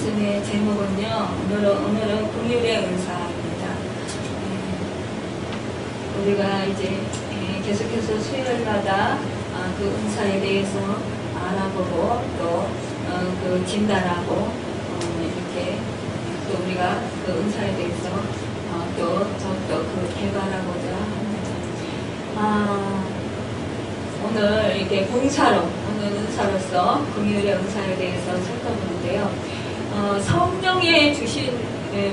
말씀의 제목은요, 오늘은 긍휼의 은사입니다. 우리가 이제 계속해서 수요일마다 그 은사에 대해서 알아보고 또 그 진단하고 이렇게 또 우리가 그 은사에 대해서 또 더욱더 그 개발하고자 합니다. 오늘 이렇게 오늘 은사로서 긍휼의 은사에 대해서 살펴보는데요. 성령의 주신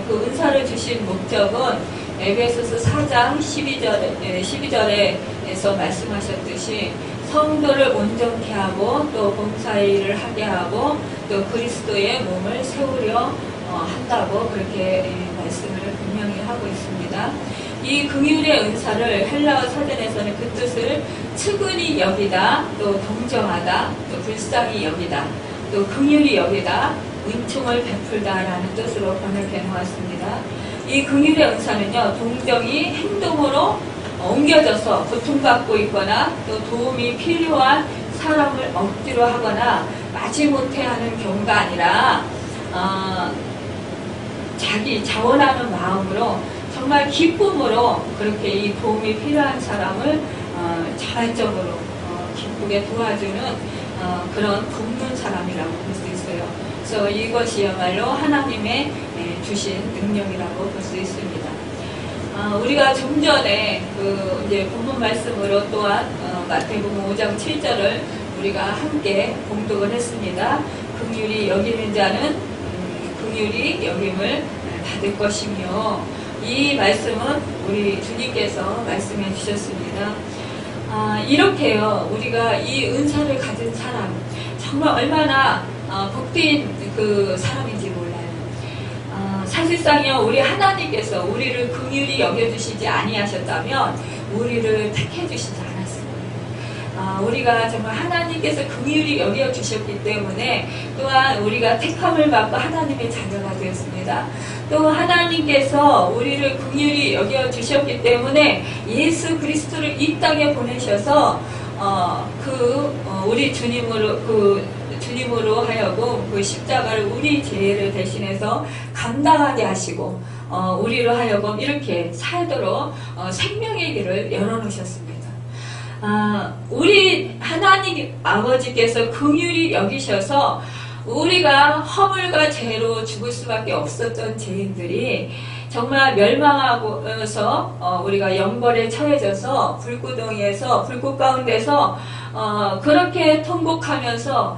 그 은사를 주신 목적은 에베소서 4장 12절에서 말씀하셨듯이 성도를 온전케 하고 또 봉사의 일을 하게 하고 또 그리스도의 몸을 세우려 한다고 그렇게 말씀을 분명히 하고 있습니다. 이 긍휼의 은사를 헬라어 사전에서는 그 뜻을 측은히 여기다, 또 동정하다, 또 불쌍히 여기다, 또 긍휼히 여기다, 은총을 베풀다라는 뜻으로 번역해 놓았습니다. 이 긍휼의 은사는요, 동정이 행동으로 옮겨져서 고통받고 있거나 또 도움이 필요한 사람을 억지로 하거나 마지못해 하는 경우가 아니라 자기 자원하는 마음으로 정말 기쁨으로 그렇게 이 도움이 필요한 사람을 자발적으로 기쁘게 도와주는 그런 돕는 사람이라고 볼 수 있어요. 그래서 이것이야말로 하나님의 주신 능력이라고 볼 수 있습니다. 우리가 좀 전에 이제 본문 말씀으로 또한 마태복음 5장 7절을 우리가 함께 봉독을 했습니다. 긍휼히 여기는 자는 긍휼히 여김을 받을 것이며, 이 말씀은 우리 주님께서 말씀해 주셨습니다. 이렇게요, 우리가 이 은사를 가진 사람, 정말 얼마나 복된 그 사람인지 몰라요. 사실상요, 우리 하나님께서 우리를 긍휼히 여겨주시지 아니하셨다면 우리를 택해 주시지 않았을 거예요. 우리가 정말 하나님께서 긍휼히 여겨주셨기 때문에 또한 우리가 택함을 받고 하나님의 자녀가 되었습니다. 또 하나님께서 우리를 긍휼히 여겨주셨기 때문에 예수 그리스도를 이 땅에 보내셔서 우리 주님으로 하여금 그 십자가를 우리 죄를 대신해서 감당하게 하시고 우리로 하여금 이렇게 살도록 생명의 길을 열어놓으셨습니다. 우리 하나님 아버지께서 긍휼히 여기셔서 우리가 허물과 죄로 죽을 수밖에 없었던 죄인들이 정말 멸망하고서 우리가 영벌에 처해져서 불꽃 가운데서 그렇게 통곡하면서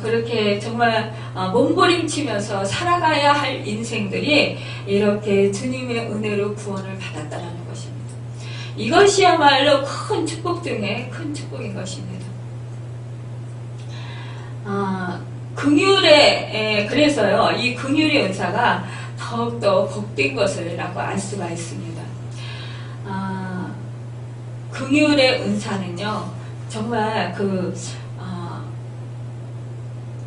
그렇게 정말 몸부림치면서 살아가야 할 인생들이 이렇게 주님의 은혜로 구원을 받았다라는 것입니다. 이것이야말로 큰 축복 중에 큰 축복인 것입니다. 그래서요, 이 긍휼의 은사가 더욱더 복된 것이라고 알 수가 있습니다. 긍휼의 은사는요, 정말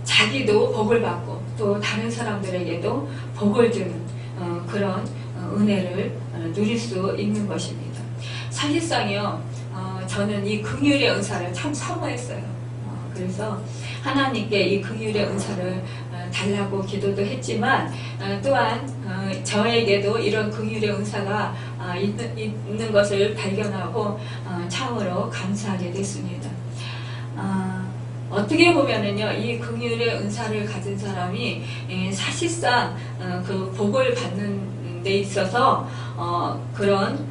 자기도 복을 받고 또 다른 사람들에게도 복을 주는 그런 은혜를 누릴 수 있는 것입니다. 사실상요, 저는 이 긍휼의 은사를 참 사모했어요. 그래서 하나님께 이 긍휼의 은사를 달라고 기도도 했지만 또한 저에게도 이런 긍휼의 은사가 있는 것을 발견하고 참으로 감사하게 됐습니다. 어떻게 보면은요, 이 긍휼의 은사를 가진 사람이 사실상 그 복을 받는 데 있어서 그런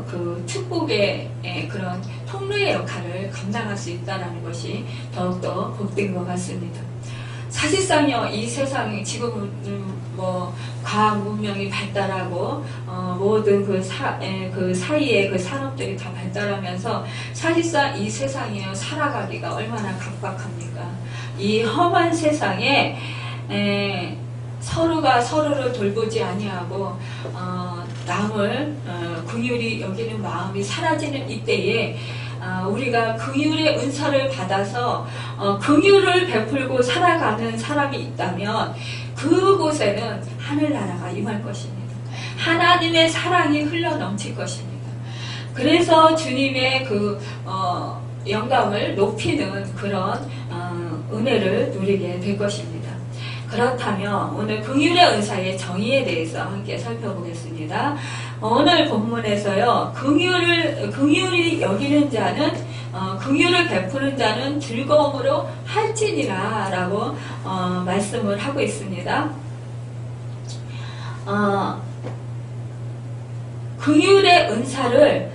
그 축복의 그런 통로의 역할을 감당할 수 있다는 것이 더욱더 복된 것 같습니다. 사실상요, 이 세상이 지금 과학 문명이 발달하고 모든 그 사이에 그 산업들이 다 발달하면서 사실상 이 세상이요, 살아가기가 얼마나 각박합니까? 이 험한 세상에 서로가 서로를 돌보지 아니하고 남을 긍휼히 여기는 마음이 사라지는 이때에 우리가 긍휼의 은사를 받아서 긍휼을 베풀고 살아가는 사람이 있다면 그곳에는 하늘나라가 임할 것입니다. 하나님의 사랑이 흘러넘칠 것입니다. 그래서 주님의 영광을 높이는 그런 은혜를 누리게 될 것입니다. 그렇다면 오늘 긍휼의 은사의 정의에 대해서 함께 살펴보겠습니다. 오늘 본문에서요, 긍휼이 여기는 자는, 긍휼을 베푸는 자는 즐거움으로 할지니라라고 말씀을 하고 있습니다. 긍휼의 은사를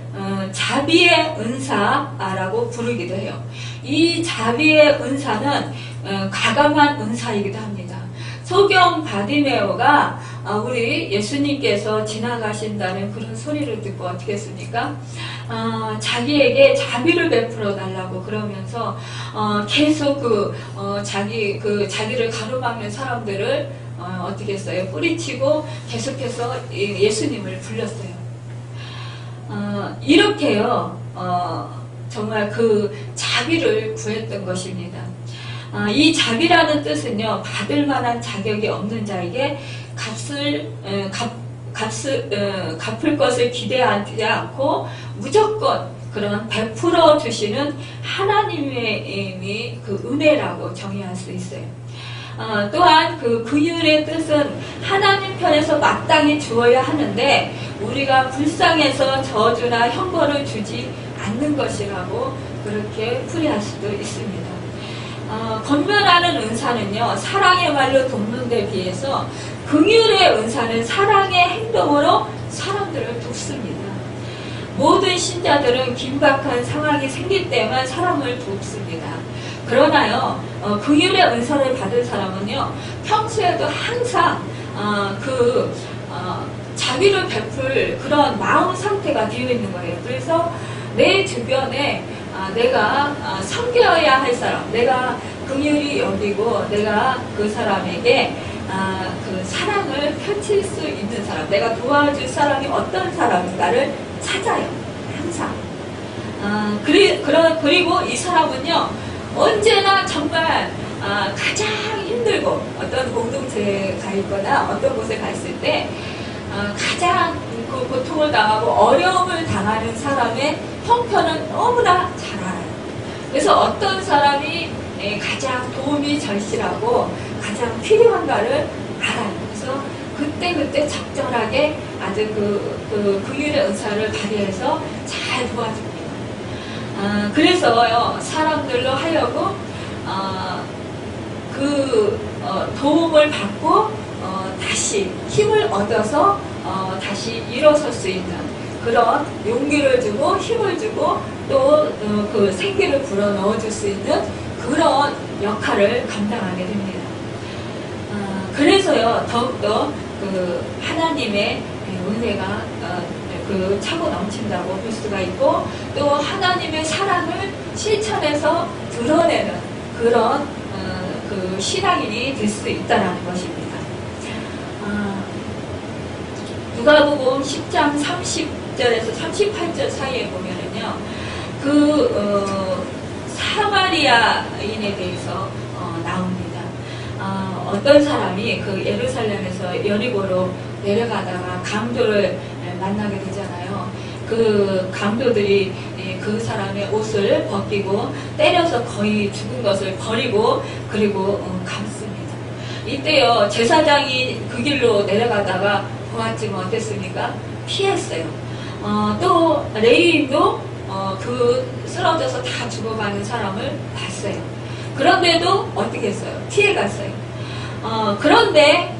자비의 은사라고 부르기도 해요. 이 자비의 은사는 가감한 은사이기도 합니다. 소경 바디메오가 우리 예수님께서 지나가신다는 그런 소리를 듣고 어떻게 했습니까? 자기에게 자비를 베풀어 달라고 그러면서 계속 자기를 가로막는 사람들을 어떻게 했어요? 뿌리치고 계속해서 예수님을 불렀어요. 이렇게요, 정말 그 자비를 구했던 것입니다. 이 자비라는 뜻은요, 받을 만한 자격이 없는 자에게 갚을 것을 기대하지 않고 무조건 그런 베풀어 주시는 하나님의 그 은혜라고 정의할 수 있어요. 또한 그 긍휼의 뜻은 하나님 편에서 마땅히 주어야 하는데 우리가 불쌍해서 저주나 형벌을 주지 않는 것이라고 그렇게 풀이할 수도 있습니다. 권면하는 은사는요, 사랑의 말로 돕는 데 비해서 긍휼의 은사는 사랑의 행동으로 사람들을 돕습니다. 모든 신자들은 긴박한 상황이 생길 때만 사람을 돕습니다. 그러나요, 긍휼의 은사를 받은 사람은요, 평소에도 항상 자비를 베풀 그런 마음 상태가 되어 있는 거예요. 그래서 내 주변에 내가 섬겨야 할 사람, 내가 긍휼히 여기고 내가 그 사람에게 그 사랑을 펼칠 수 있는 사람, 내가 도와줄 사람이 어떤 사람인가를 찾아요. 항상. 그리고 이 사람은요, 언제나 정말 가장 힘들고 어떤 공동체에 가 있거나 어떤 곳에 갔을 때 가장 그 고통을 당하고 어려움을 당하는 사람의 형편은 너무나 잘 알아요. 그래서 어떤 사람이 가장 도움이 절실하고 가장 필요한가를 알아요. 그래서 그때 적절하게 아주 그 긍휼의 은사를 발휘해서 잘 도와줍니다. 그래서요, 사람들로 하여금 도움을 받고 다시 힘을 얻어서 다시 일어설 수 있는 그런 용기를 주고 힘을 주고 또 그 생기를 불어 넣어줄 수 있는 그런 역할을 감당하게 됩니다. 그래서요, 더욱더 그 하나님의 은혜가 차고 넘친다고 볼 수가 있고, 또 하나님의 사랑을 실천해서 드러내는 그런 그 신앙인이 될 수 있다는 것입니다. 누가복음 10장 30절에서 38절 사이에 보면은요, 사마리아인에 대해서 나옵니다. 어떤 사람이 그 예루살렘에서 여리고로 내려가다가 강도를 만나게 되잖아요. 그 강도들이 그 사람의 옷을 벗기고 때려서 거의 죽은 것을 버리고 그리고 감습니다. 이때요, 제사장이 그 길로 내려가다가 보았지만 어땠습니까? 피했어요. 또 레위인도 쓰러져서 다 죽어가는 사람을 봤어요. 그런데도 어떻게 했어요? 피해갔어요. 그런데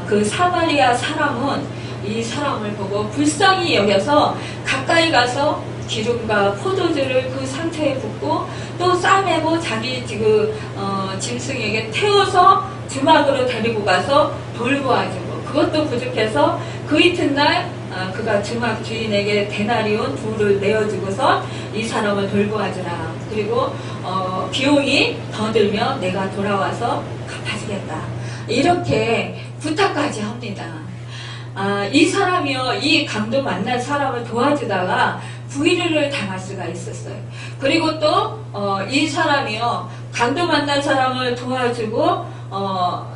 그 사마리아 사람은 이 사람을 보고 불쌍히 여겨서 가까이 가서 기름과 포도주를 그 상처에 붓고 또 싸매고 자기 짐승에게 태워서 주막으로 데리고 가서 돌보아주고, 그것도 부족해서 그 이튿날 그가 주막 주인에게 데나리온 2를 내어주고서 이 사람을 돌보아주라. 그리고 비용이 더 들면 내가 돌아와서 갚아주겠다. 이렇게 부탁까지 합니다. 이 사람이요, 이 강도 만난 사람을 도와주다가 부의를 당할 수가 있었어요. 그리고 또 이 사람이요, 강도 만난 사람을 도와주고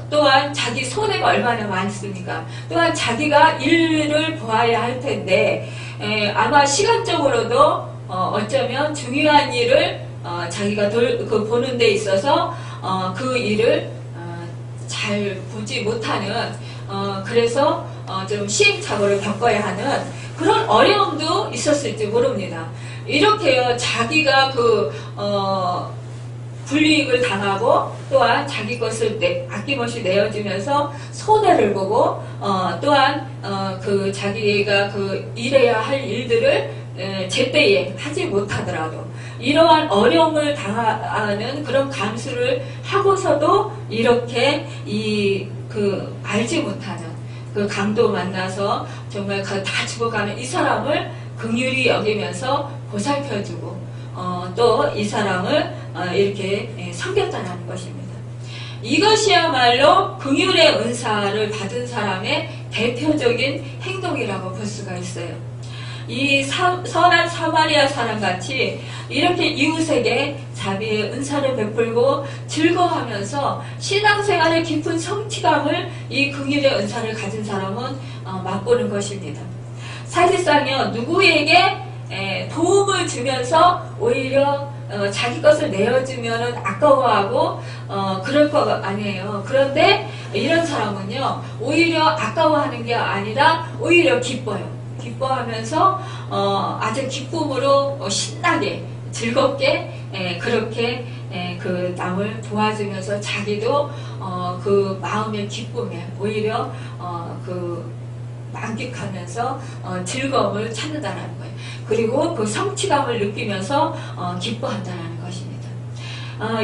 또한 자기 손해가 얼마나 많습니까? 또한 자기가 일을 보아야 할 텐데 아마 시간적으로도 어쩌면 중요한 일을 자기가 보는 데 있어서 그 일을 잘 보지 못하는 그래서 좀 시행착오를 겪어야 하는 그런 어려움도 있었을지 모릅니다. 이렇게요 자기가 불이익을 당하고 또한 자기 것을 아낌없이 내어주면서 손해를 보고 또한 자기가 일해야 할 일들을 제때에 하지 못하더라도 이러한 어려움을 당하는 그런 감수를 하고서도 이렇게 알지 못하는 그 강도 만나서 정말 다 죽어가는 이 사람을 긍휼히 여기면서 보살펴주고 또 이 사람을 이렇게 섬겼다는 것입니다. 이것이야말로 긍휼의 은사를 받은 사람의 대표적인 행동이라고 볼 수가 있어요. 이 선한 사마리아 사람같이 이렇게 이웃에게 자비의 은사를 베풀고 즐거워하면서 신앙생활의 깊은 성취감을 이 긍휼의 은사를 가진 사람은 맛보는 것입니다. 사실상요 누구에게 도움을 주면서 오히려 자기 것을 내어주면 아까워하고 그럴 거 아니에요. 그런데 이런 사람은요 오히려 아까워하는 게 아니라 오히려 기뻐요. 기뻐하면서 아주 기쁨으로 신나게 즐겁게 그렇게 그 남을 도와주면서 자기도 그 마음의 기쁨에 오히려 만끽하면서 즐거움을 찾는다는 거예요. 그리고 그 성취감을 느끼면서 기뻐한다는 것입니다.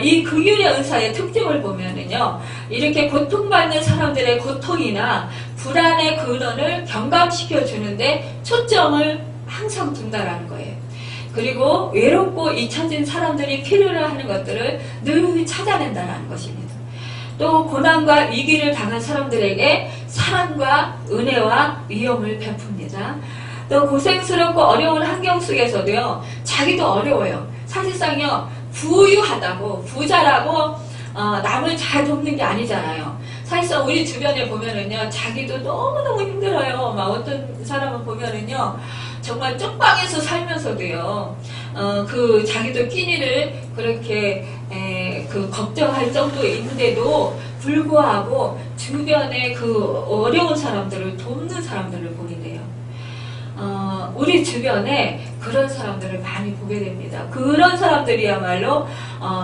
이 긍휼의 은사의 특징을 보면은요, 이렇게 고통받는 사람들의 고통이나 불안의 근원을 경감시켜 주는데 초점을 항상 둔다라는 거예요. 그리고 외롭고 잊혀진 사람들이 필요로 하는 것들을 늘 찾아낸다는 것입니다. 또 고난과 위기를 당한 사람들에게 사랑과 은혜와 위엄을 베풉니다. 또 고생스럽고 어려운 환경 속에서도요, 자기도 어려워요. 사실상요, 부유하다고, 부자라고, 남을 잘 돕는 게 아니잖아요. 사실상 우리 주변에 보면은요, 자기도 너무너무 힘들어요. 막 어떤 사람은 보면은요, 정말 쪽방에서 살면서도요, 자기도 끼니를 그렇게, 걱정할 정도에 있는데도 불구하고 주변에 어려운 사람들을 돕는 사람들을 보이네요. 우리 주변에 그런 사람들을 많이 보게 됩니다. 그런 사람들이야말로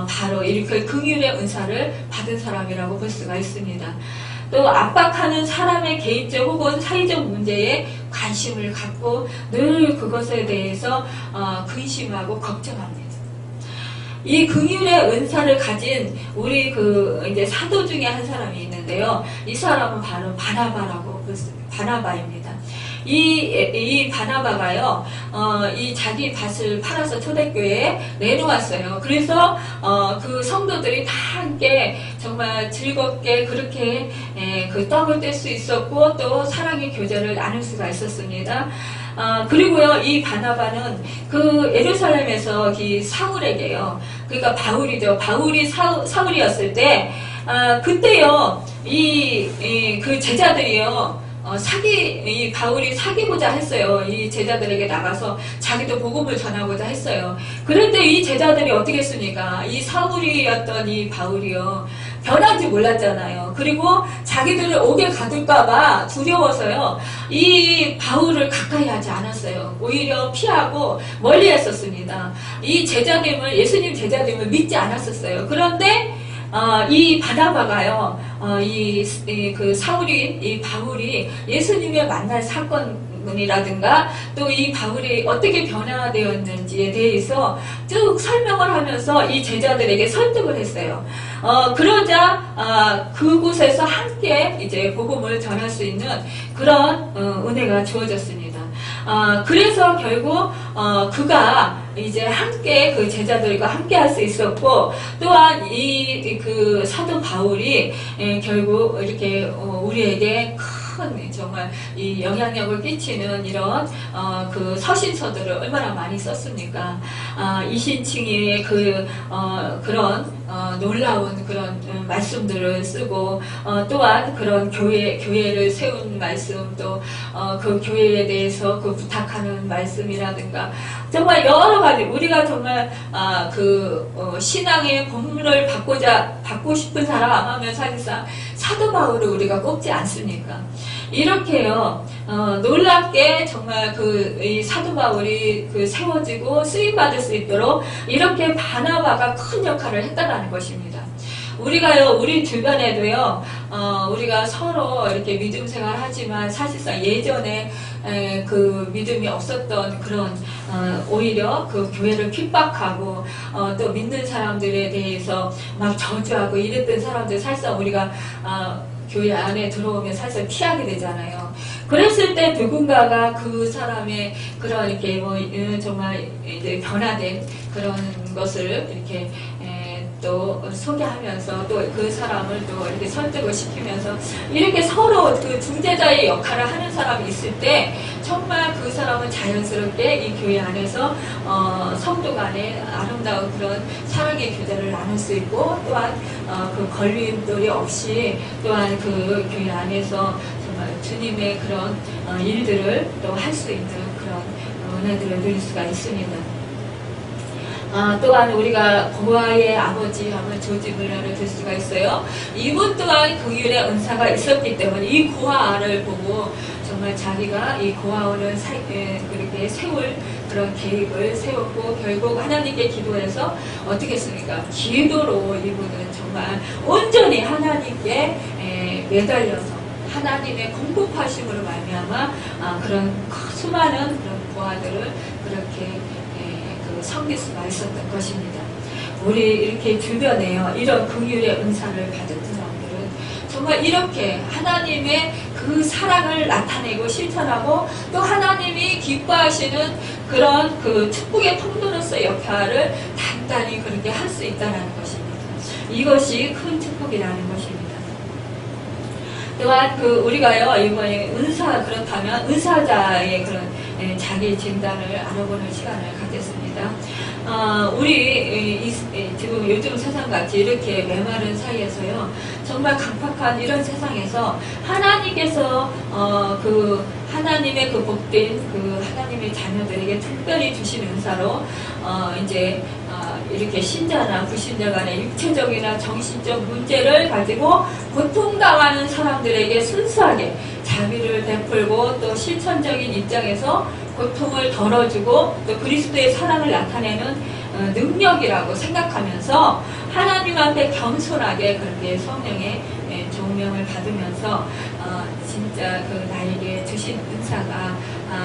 바로 이렇게 긍휼의 은사를 받은 사람이라고 볼 수가 있습니다. 또 압박하는 사람의 개인적 혹은 사회적 문제에 관심을 갖고 늘 그것에 대해서 근심하고 걱정합니다. 이 긍휼의 은사를 가진 우리 이제 사도 중에 한 사람이 있는데요. 이 사람은 바로 바나바라고 바나바입니다. 이 바나바가요, 이 자기 밭을 팔아서 초대교회에 내놓았어요. 그래서, 그 성도들이 다 함께 정말 즐겁게 그렇게, 그 떡을 뗄 수 있었고, 또 사랑의 교제를 나눌 수가 있었습니다. 그리고요, 이 바나바는 예루살렘에서 이 사울에게요, 그러니까 바울이죠. 바울이 사울이었을 때, 그때요, 그 제자들이요, 이 바울이 사귀고자 했어요. 이 제자들에게 나가서 자기도 복음을 전하고자 했어요. 그런데 이 제자들이 어떻게 했습니까? 이 사울이었던 이 바울이요, 변한지 몰랐잖아요. 그리고 자기들을 옥에 가둘까봐 두려워서요, 이 바울을 가까이 하지 않았어요. 오히려 피하고 멀리 했었습니다. 이 예수님 제자님을 믿지 않았었어요. 그런데 이 바나바가요, 사울인 이 바울이 예수님을 만날 사건이라든가 또 이 바울이 어떻게 변화되었는지에 대해서 쭉 설명을 하면서 이 제자들에게 설득을 했어요. 그러자 그곳에서 함께 이제 복음을 전할 수 있는 그런 은혜가 주어졌습니다. 그래서 결국 그가 이제 함께 그 제자들과 함께 할 수 있었고, 또한 그 사도 바울이 결국 이렇게 우리에게 큰 정말 이 영향력을 끼치는 이런 그 서신서들을 얼마나 많이 썼습니까? 이신칭의 그런 놀라운 그런 말씀들을 쓰고, 또한 그런 교회를 세운 말씀, 또 그 교회에 대해서 부탁하는 말씀이라든가, 정말 여러 가지 우리가 정말 신앙의 본문을 받고 싶은 사람 하면 사실상 사도 바울을 우리가 꼽지 않습니까? 이렇게요, 놀랍게 정말 이 사도 바울이 세워지고 쓰임받을 수 있도록 이렇게 바나바가 큰 역할을 했다라는 것입니다. 우리가요, 우리 주변에도요, 우리가 서로 이렇게 믿음 생활 하지만 사실상 예전에 그 믿음이 없었던 그런, 오히려 그 교회를 핍박하고, 또 믿는 사람들에 대해서 막 저주하고 이랬던 사람들 사실상 우리가, 교회 안에 들어오면 사실 피하게 되잖아요. 그랬을 때 누군가가 그 사람의 그런 이렇게 정말 이제 변화된 그런 것을 이렇게 또 소개하면서 또 그 사람을 또 이렇게 설득을 시키면서 이렇게 서로 그 중재자의 역할을 하는 사람이 있을 때 정말 그 사람은 자연스럽게 이 교회 안에서 성도 간에 아름다운 그런 사랑의 교제를 나눌 수 있고 또한 그 걸림돌이 없이 또한 그 교회 안에서 정말 주님의 그런 일들을 또 할 수 있는 그런 은혜들을 누릴 수가 있습니다. 또한 우리가 고아의 아버지 하면 조지 물러를 들 수가 있어요. 이분 또한 긍휼의 은사가 있었기 때문에 이 고아를 보고 정말 자기가 이 고아원을 그렇게 세울 그런 계획을 세웠고 결국 하나님께 기도해서 어떻게 했습니까? 기도로 이분은 정말 온전히 하나님께 매달려서 하나님의 공급하심으로 말미암아 그런 수많은 그런 고아들을 그렇게 섬길 수가 있었던 것입니다. 우리 이렇게 주변에요, 이런 긍휼의 은사를 받은 사람들은 정말 이렇게 하나님의 그 사랑을 나타내고 실천하고 또 하나님이 기뻐하시는 그런 그 축복의 통로로서의 역할을 단단히 그렇게 할 수 있다는 것입니다. 이것이 큰 축복이라는 것입니다. 또한 우리가요, 이번에 그렇다면 은사자의 그런 자기 진단을 알아보는 시간을 갖겠습니다. 우리 지금 요즘 세상같이 이렇게 메마른 사이에서요, 정말 강팍한 이런 세상에서 하나님께서 하나님의 그 복된 하나님의 자녀들에게 특별히 주신 은사로 이제 이렇게 신자나 불신자 간의 육체적이나 정신적 문제를 가지고 고통당하는 사람들에게 순수하게 자비를 베풀고 또 실천적인 입장에서 고통을 덜어주고 또 그리스도의 사랑을 나타내는 능력이라고 생각하면서 하나님 앞에 겸손하게 그렇게 성령의 조명을 받으면서 진짜 나에게 주신 은사가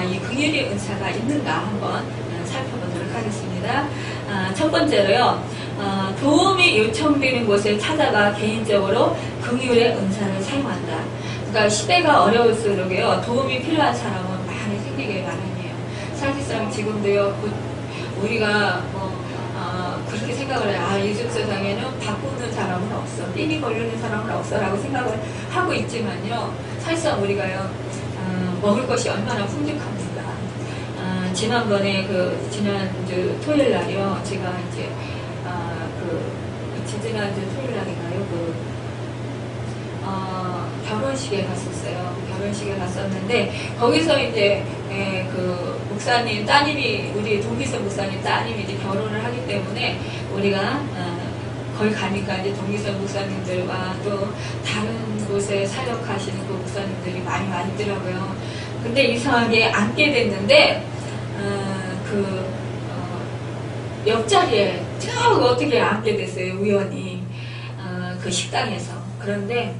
이 긍휼의 은사가 있는가 한번 살펴보도록 하겠습니다. 첫 번째로요, 도움이 요청되는 곳에 찾아가 개인적으로 긍휼의 은사를 사용한다. 그러니까 시대가 어려울수록요, 도움이 필요한 사람은 많이 생기게 마련이에요. 사실상 지금도요, 우리가 그렇게 생각을 해요. 요즘 세상에는 바꾸는 사람은 없어, 띠니 걸리는 사람은 없어라고 생각을 하고 있지만요, 사실상 우리가요, 먹을 것이 얼마나 풍족합니까? 지난번에 지난주 토요일 날이요, 제가 이제 지난주 토요일 날인가요, 결혼식에 갔었어요. 결혼식에 갔었는데 거기서 이제 목사님 따님이, 우리 동기선 목사님 따님이 이제 결혼을 하기 때문에 우리가 거기 가니까 이제 동기선 목사님들과 또 다른 곳에 사역하시는 그 목사님들이 많이 있더라고요. 근데 이상하게 앉게 됐는데 옆자리에 쭉 어떻게 앉게 됐어요, 우연히. 그 식당에서. 그런데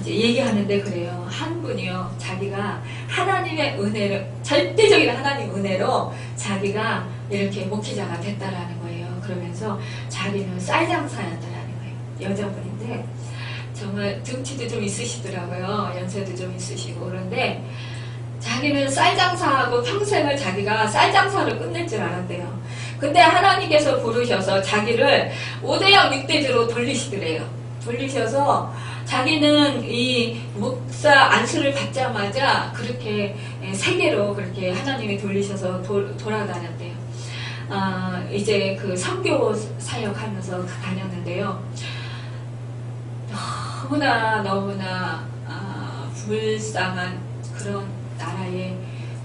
이제 얘기하는데 그래요. 한 분이요, 자기가 하나님의 은혜를, 절대적인 하나님 은혜로 자기가 이렇게 목회자가 됐다라는 거예요. 그러면서 자기는 쌀장사였다라는 거예요. 여자분인데 정말 등치도 좀 있으시더라고요. 연세도 좀 있으시고. 그런데 자기는 쌀장사하고 평생을 자기가 쌀장사를 끝낼 줄 알았대요. 근데 하나님께서 부르셔서 자기를 5대양 6대주로 돌리시더래요. 돌리셔서 자기는 이 목사 안수를 받자마자 그렇게 세계로 그렇게 하나님이 돌리셔서 돌아다녔대요. 이제 선교 사역하면서 다녔는데요. 너무나 불쌍한 그런 나라의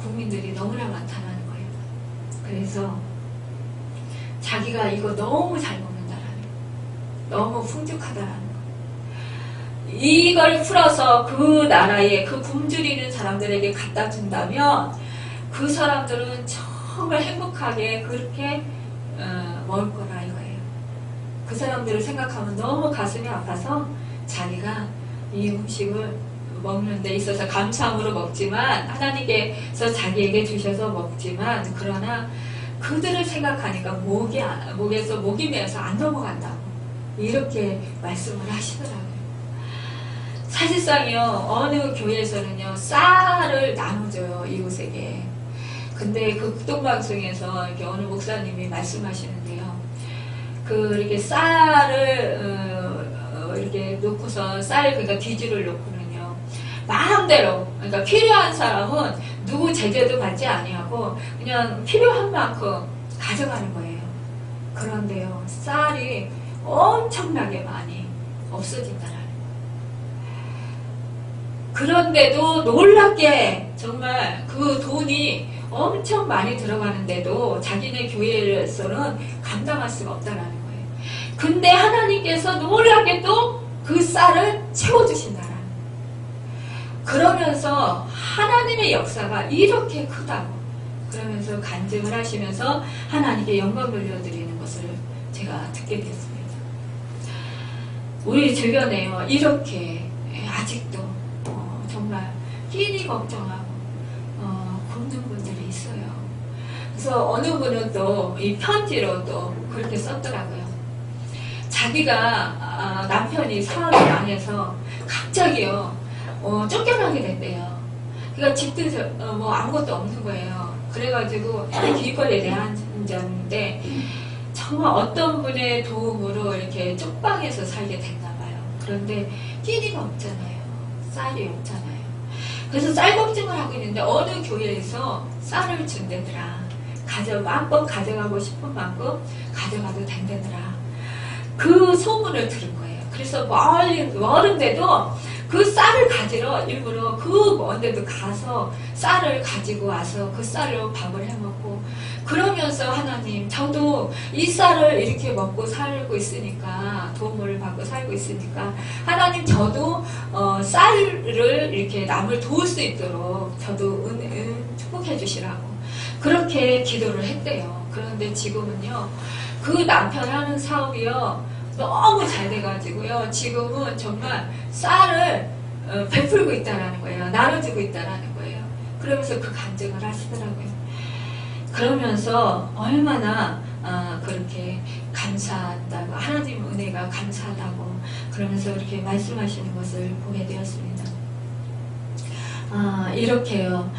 국민들이 너무나 많다는 거예요. 그래서 자기가 이거 너무 잘 먹는다라는 거예요. 너무 풍족하다라는 거예요. 이걸 풀어서 그 나라에 그 굶주리는 사람들에게 갖다 준다면 그 사람들은 정말 행복하게 그렇게 먹을 거라 이거예요. 그 사람들을 생각하면 너무 가슴이 아파서 자기가 이 음식을 먹는 데 있어서 감사함으로 먹지만 하나님께서 자기에게 주셔서 먹지만 그러나 그들을 생각하니까 목에서 목이 메어서 안 넘어간다고 이렇게 말씀을 하시더라고요. 사실상요 어느 교회에서는요 쌀을 나눠줘요 이웃에게. 근데 그 극동방송에서 이렇게 어느 목사님이 말씀하시는데요, 이렇게 쌀을 이렇게 놓고서 그러니까 뒤주를 놓고는요 마음대로 그러니까 필요한 사람은 누구 제재도 받지 아니하고 그냥 필요한 만큼 가져가는 거예요. 그런데요 쌀이 엄청나게 많이 없어진다는. 그런데도 놀랍게 정말 그 돈이 엄청 많이 들어가는데도 자기네 교회에서는 감당할 수가 없다라는 거예요. 근데 하나님께서 놀랍게 또 그 쌀을 채워주신다라는. 그러면서 하나님의 역사가 이렇게 크다고 그러면서 간증을 하시면서 하나님께 영광 돌려드리는 것을 제가 듣게 됐습니다. 우리 주변에요 이렇게 아직도 정말 끼니 걱정하고 굶는 분들이 있어요. 그래서 어느 분은 또 이 편지로 또 그렇게 썼더라고요. 자기가 남편이 사업을 망해서 갑자기요 쫓겨나게 됐대요. 그러니까 집도 뭐 아무것도 없는 거예요. 그래가지고 길거리에 내앉았는데 정말 어떤 분의 도움으로 이렇게 쪽방에서 살게 됐나 봐요. 그런데 끼니가 없잖아요. 쌀이 없잖아요. 그래서 쌀 걱정을 하고 있는데 어느 교회에서 쌀을 준대더라. 마음껏 가져가고 싶은 만큼 가져가도 된대더라. 그 소문을 들은 거예요. 그래서 멀은데도 그 쌀을 가지러 일부러 그 먼데도 가서 쌀을 가지고 와서 그 쌀로 밥을 해먹고 그러면서 하나님 저도 이 쌀을 이렇게 먹고 살고 있으니까 도움을 받고 살고 있으니까 하나님 저도 쌀을 이렇게 남을 도울 수 있도록 저도 축복해 주시라고 그렇게 기도를 했대요. 그런데 지금은요 그 남편 하는 사업이요 너무 잘 돼가지고요 지금은 정말 쌀을 베풀고 있다라는 거예요. 나눠주고 있다라는 거예요. 그러면서 그 간증을 하시더라고요. 그러면서 얼마나 그렇게 감사하다고 하나님 은혜가 감사하다고 그러면서 이렇게 말씀하시는 것을 보게 되었습니다. 이렇게요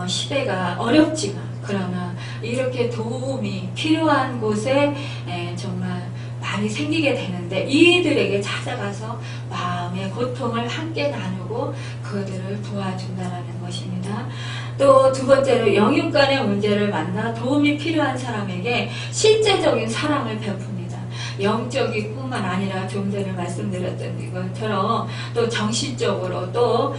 시대가 어렵지만 그러나 이렇게 도움이 필요한 곳에 정말 많이 생기게 되는데 이들에게 찾아가서 마음의 고통을 함께 나누고 그들을 도와준다는 것입니다. 또 두 번째로 영육 간의 문제를 만나 도움이 필요한 사람에게 실제적인 사랑을 베풉니다. 영적인 뿐만 아니라 좀 전에 말씀드렸던 것처럼 또 정신적으로 또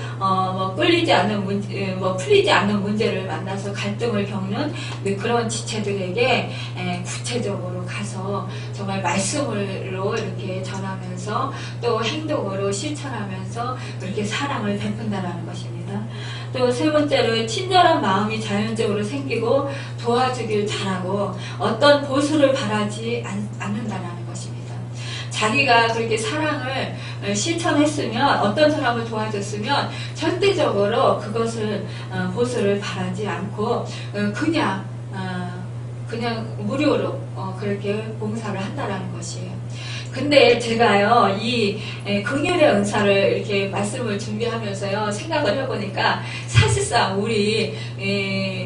풀리지 않는 문제를 만나서 갈등을 겪는 그런 지체들에게 구체적으로 가서 정말 말씀으로 이렇게 전하면서 또 행동으로 실천하면서 그렇게 사랑을 베푼다라는 것입니다. 또 세 번째로 친절한 마음이 자연적으로 생기고 도와주길 잘하고 어떤 보수를 바라지 않는다라는 것입니다. 자기가 그렇게 사랑을 실천했으면 어떤 사람을 도와줬으면 절대적으로 그것을 보수를 바라지 않고 그냥 무료로 그렇게 봉사를 한다라는 것이에요. 근데 제가요 이 긍휼의 은사를 이렇게 말씀을 준비하면서요 생각을 해보니까 사실상 우리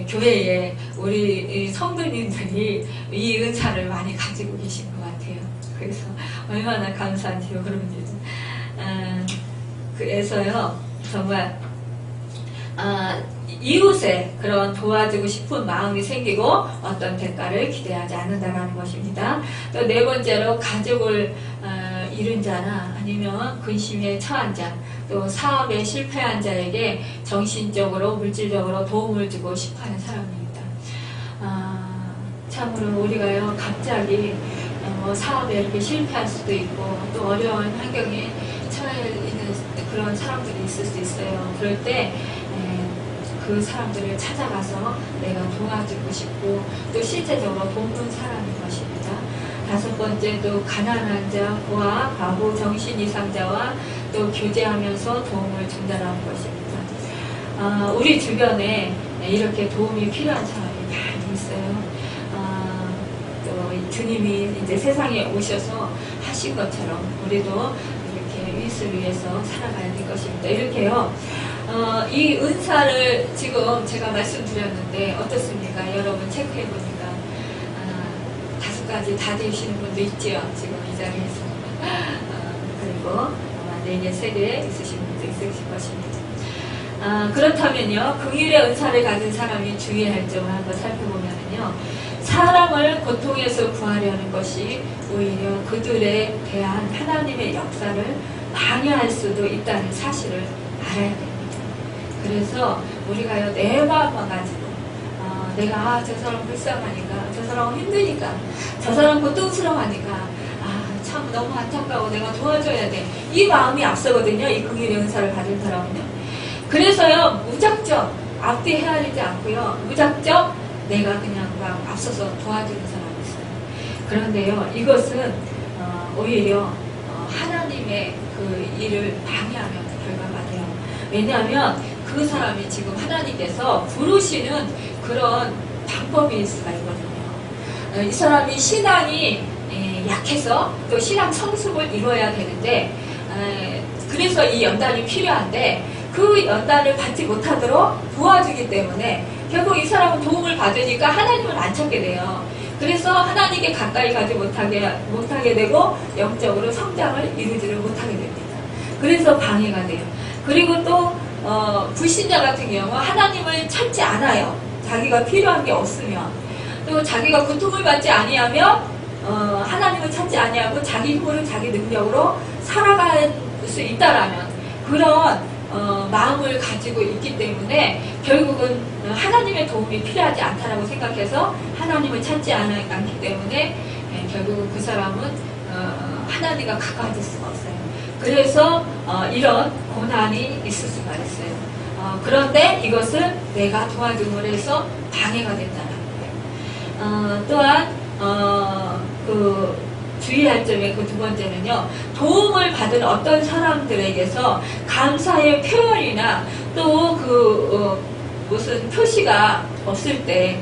교회에 우리 성도님들이 이 은사를 많이 가지고 계신 것 같아요. 그래서 얼마나 감사한지요 그런지. 그래서요 정말 이웃에 그런 도와주고 싶은 마음이 생기고 어떤 대가를 기대하지 않는다는 것입니다. 또 네 번째로 가족을 잃은 자나 아니면 근심에 처한 자, 또 사업에 실패한 자에게 정신적으로 물질적으로 도움을 주고 싶어하는 사람입니다. 참으로 우리가요 갑자기 뭐 사업에 이렇게 실패할 수도 있고 또 어려운 환경에 처해 있는 그런 사람들이 있을 수 있어요. 그럴 때 그 사람들을 찾아가서 내가 도와주고 싶고 또 실제적으로 돕는 사람인 것입니다. 다섯 번째, 또 가난한 자, 고아, 바보, 정신 이상자와 또 교제하면서 도움을 전달하는 것입니다. 우리 주변에 이렇게 도움이 필요한 사람이 많이 있어요. 또 주님이 이제 세상에 오셔서 하신 것처럼 우리도 이렇게 이웃을 위해서 살아가야 될 것입니다. 이렇게요. 이 은사를 지금 제가 말씀드렸는데 어떻습니까? 여러분 체크해 보니까 5가지 다 되시는 분도 있지요. 지금 이 자리에서. 그리고 아마 4개, 3개 있으신 분도 있으실 것입니다. 그렇다면요, 긍휼의 은사를 가진 사람이 주의할 점을 한번 살펴보면요, 사람을 고통에서 구하려는 것이 오히려 그들에 대한 하나님의 역사를 방해할 수도 있다는 사실을 알아야 됩니다. 그래서 우리가요, 내 마음만 가지고 내가 저 사람 불쌍하니까, 저 사람 힘드니까, 저 사람 고통스러워하니까 참 너무 안타까워, 내가 도와줘야 돼, 이 마음이 앞서거든요. 이 긍휼의 은사를 가진 사람은요. 그래서요, 무작정 앞뒤 헤아리지 않고요, 무작정 내가 그냥 막 앞서서 도와주는 사람이 있어요. 그런데요, 이것은 오히려 하나님의 그 일을 방해하는 결과가 돼요. 왜냐하면 그 사람이 지금 하나님께서 부르시는 그런 방법일 수가 있거든요. 이 사람이 신앙이 약해서 또 신앙 성숙을 이루어야 되는데, 그래서 이 연단이 필요한데 그 연단을 받지 못하도록 도와주기 때문에 결국 이 사람은 도움을 받으니까 하나님을 안 찾게 돼요. 그래서 하나님께 가까이 가지 못하게 되고 영적으로 성장을 이루지를 못하게 됩니다. 그래서 방해가 돼요. 그리고 또 불신자 같은 경우 하나님을 찾지 않아요. 자기가 필요한 게 없으면, 또 자기가 고통을 받지 아니하면 하나님을 찾지 아니하고 자기 힘으로 자기 능력으로 살아갈 수 있다라는 그런 마음을 가지고 있기 때문에 결국은 하나님의 도움이 필요하지 않다라고 생각해서 하나님을 찾지 않기 때문에 결국은 그 사람은 하나님과 가까워질 수가 없어요. 그래서 이런 고난이 있을 수가 있어요. 그런데 이것을 내가 도와줌으로 해서 방해가 된다는 거예요. 또한 주의할 점의 그 두 번째는요, 도움을 받은 어떤 사람들에게서 감사의 표현이나 또 무슨 표시가 없을 때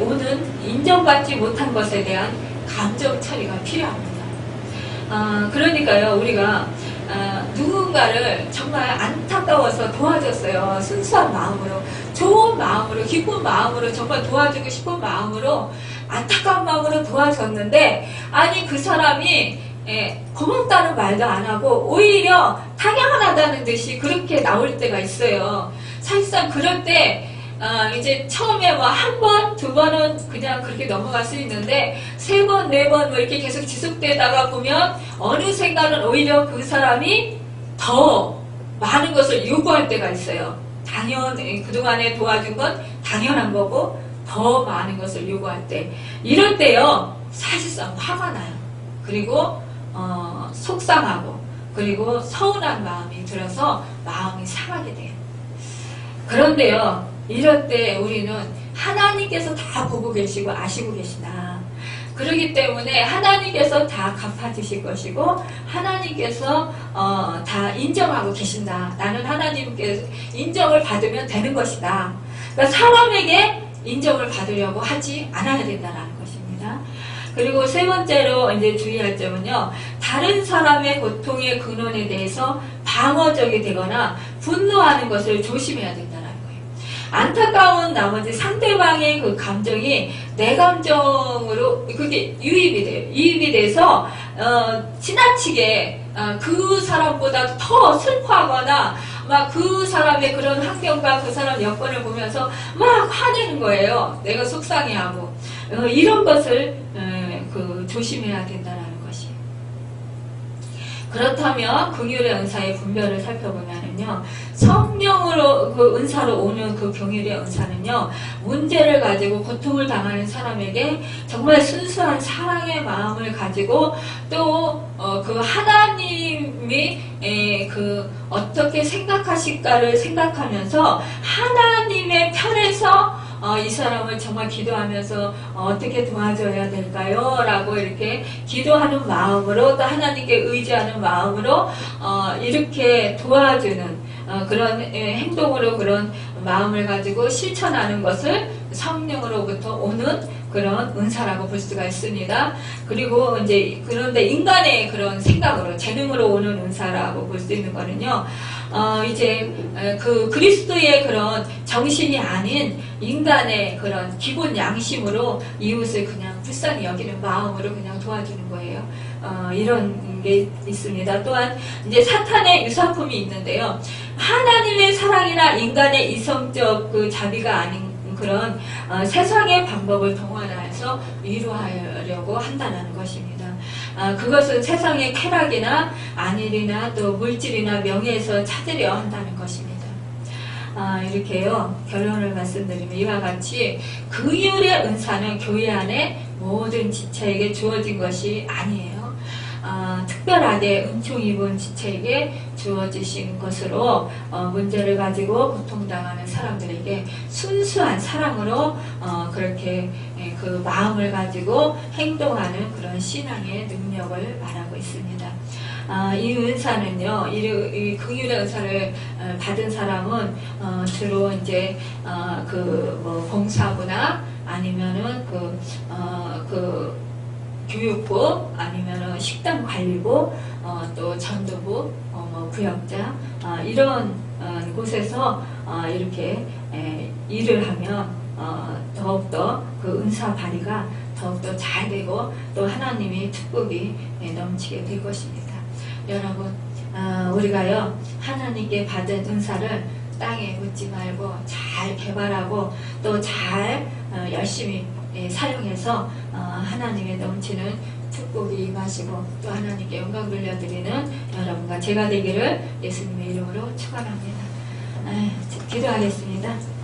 오는 인정받지 못한 것에 대한 감정 처리가 필요합니다. 그러니까요, 우리가 누군가를 정말 안타까워서 도와줬어요. 순수한 마음으로, 좋은 마음으로, 기쁜 마음으로, 정말 도와주고 싶은 마음으로, 안타까운 마음으로 도와줬는데, 아니 그 사람이 고맙다는 말도 안 하고 오히려 당연하다는 듯이 그렇게 나올 때가 있어요. 사실상 그럴 때 이제 처음에 뭐 한 번, 두 번은 그냥 그렇게 넘어갈 수 있는데 3번, 4번 뭐 이렇게 계속 지속되다가 보면 어느샌가는 오히려 그 사람이 더 많은 것을 요구할 때가 있어요. 그동안에 도와준 건 당연한 거고 더 많은 것을 요구할 때, 이럴 때요 사실상 화가 나요. 그리고 속상하고 그리고 서운한 마음이 들어서 마음이 상하게 돼요. 그런데요, 이럴 때 우리는 하나님께서 다 보고 계시고 아시고 계시다. 그렇기 때문에 하나님께서 다 갚아주실 것이고 하나님께서 다 인정하고 계신다. 나는 하나님께서 인정을 받으면 되는 것이다. 그러니까 사람에게 인정을 받으려고 하지 않아야 된다는 것입니다. 그리고 세 번째로 이제 주의할 점은요, 다른 사람의 고통의 근원에 대해서 방어적이 되거나 분노하는 것을 조심해야 된다는 거예요. 안타까운 나머지 상대방의 그 감정이 내 감정으로 그게 유입이 돼서 지나치게 그 사람보다 더 슬퍼하거나 막 그 사람의 그런 환경과 그 사람 여건을 보면서 막 화내는 거예요. 내가 속상해하고 이런 것을 조심해야 된다는 것이에요. 그렇다면 긍휼의 은사의 분별을 살펴보면은요, 성령으로 그 은사로 오는 그 긍휼의 은사는요, 문제를 가지고 고통을 당하는 사람에게 정말 순수한 사랑의 마음을 가지고 또 그 하나님이 그 어떻게 생각하실까를 생각하면서 하나님의 편에서 이 사람을 정말 기도하면서 어떻게 도와줘야 될까요? 라고 이렇게 기도하는 마음으로 또 하나님께 의지하는 마음으로 이렇게 도와주는 그런 행동으로 그런 마음을 가지고 실천하는 것을 성령으로부터 오는 그런 은사라고 볼 수가 있습니다. 그리고 이제 그런데 인간의 그런 생각으로 재능으로 오는 은사라고 볼 수 있는 거는요. 이제 그 그리스도의 그런 정신이 아닌 인간의 그런 기본 양심으로 이웃을 그냥 불쌍히 여기는 마음으로 그냥 도와주는 거예요. 이런 게 있습니다. 또한 이제 사탄의 유사품이 있는데요. 하나님의 사랑이나 인간의 이성적 그 자비가 아닌 그런 세상의 방법을 동원해서 위로하려고 한다는 것입니다. 그것은 세상의 쾌락이나 안일이나 또 물질이나 명예에서 찾으려 한다는 것입니다. 이렇게요, 결론을 말씀드리면 이와 같이 긍휼의 은사는 교회 안에 모든 지체에게 주어진 것이 아니에요. 특별하게 은총 입은 지체에게 주어지신 것으로 문제를 가지고 고통당하는 사람들에게 순수한 사랑으로 그렇게 그 마음을 가지고 행동하는 그런 신앙의 능력을 말하고 있습니다. 이 은사는요, 이 긍휼의 은사를 받은 사람은 주로 이제 그 뭐 봉사부나 아니면은 그 교육부 아니면은 식당 관리부 또 전도부 뭐 구역장 이런 곳에서 이렇게 일을 하면 더욱더 그 은사 발휘가 더욱더 잘 되고 또 하나님의 축복이 넘치게 될 것입니다. 여러분, 우리가요 하나님께 받은 은사를 땅에 묻지 말고 잘 개발하고 또 잘 열심히 사용해서 하나님의 넘치는 축복이 임하시고 또 하나님께 영광 돌려드리는 여러분과 제가 되기를 예수님의 이름으로 축원합니다. 기도하겠습니다.